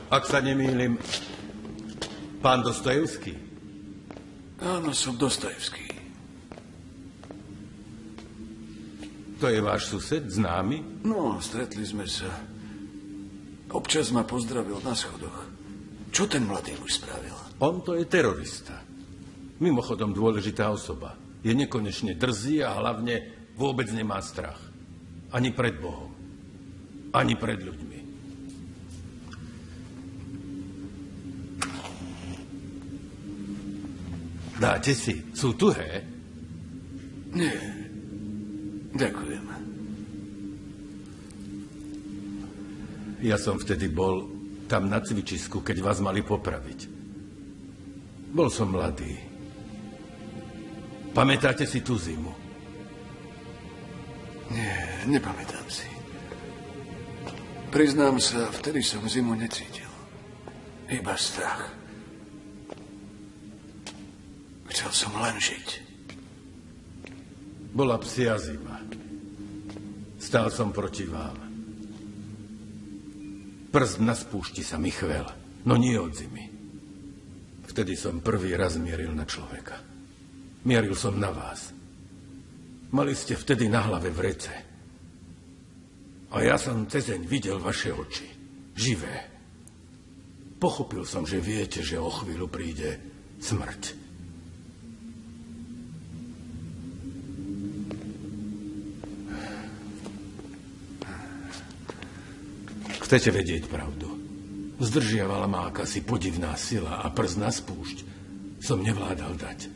Ak sa nemýlim, pán Dostojevský? Áno, som Dostojevský. To je váš sused, známy? No, stretli sme sa. Občas ma pozdravil na schodoch. Čo ten mladý muž spravil? On to je terorista. Mimochodom dôležitá osoba. Je nekonečne drzý a hlavne vôbec nemá strach. Ani pred Bohom. Ani pred ľuďmi. Dáte si? Sú tuhé? Nie. Ďakujem. Ja som vtedy bol tam na cvičisku, keď vás mali popraviť. Bol som mladý. Pamätáte si tú zimu? Nie, nepamätám si. Priznám sa, vtedy som zimu necítil. Iba strach. Chcel som len žiť. Bola psia zima. Stál som proti vám. Prst na spúšti sa mi chvel, no nie od zimy. Vtedy som prvý raz mieril na človeka. Mieril som na vás. Mali ste vtedy na hlave vrece. A ja som cezeň videl vaše oči. Živé. Pochopil som, že viete, že o chvíľu príde smrť. Chcete vedieť pravdu? Zdržiavala ma akási podivná sila a prst na spúšť som nevládal dať.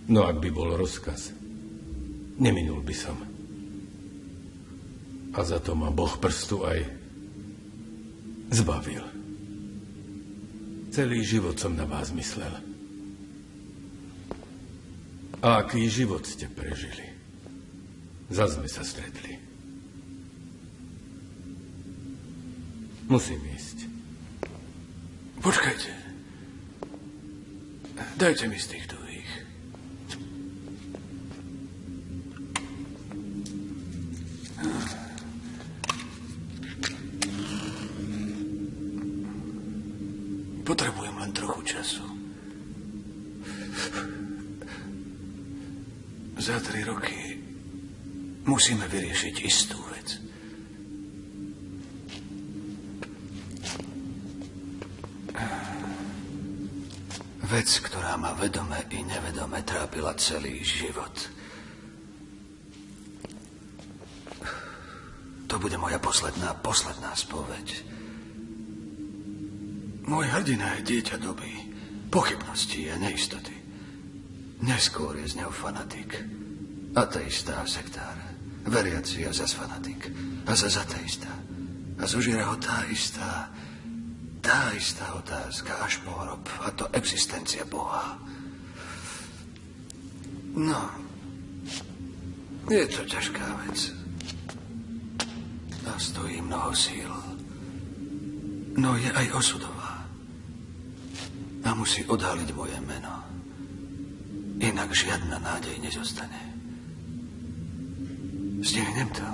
No ak by bol rozkaz, neminul by som. A za to ma Boh prstu aj zbavil. Celý život som na vás myslel. A aký život ste prežili? Zas sme sa stretli. Musím ísť. Počkajte. Dajte mi z tých tuhých. Potrebujem len trochu času. Za 3 roky musíme vyriešiť istú vec. Vec, ktorá ma vedome i nevedome trápila celý život. To bude moja posledná spoveď. Môj hrdina je dieťa doby, pochybností a neistoty. Neskôr je z neho fanatik. Ateista a sektár. Veriaci a zas fanatik. A zas ateista. A zožiera ho tá istá otázka až po hrob. A to existencia Boha. No, je to ťažká vec. A stojí mnoho síl. No je aj osudová. A musí odhaliť moje meno. Inak žiadna nádej nezostane. Stihnem to.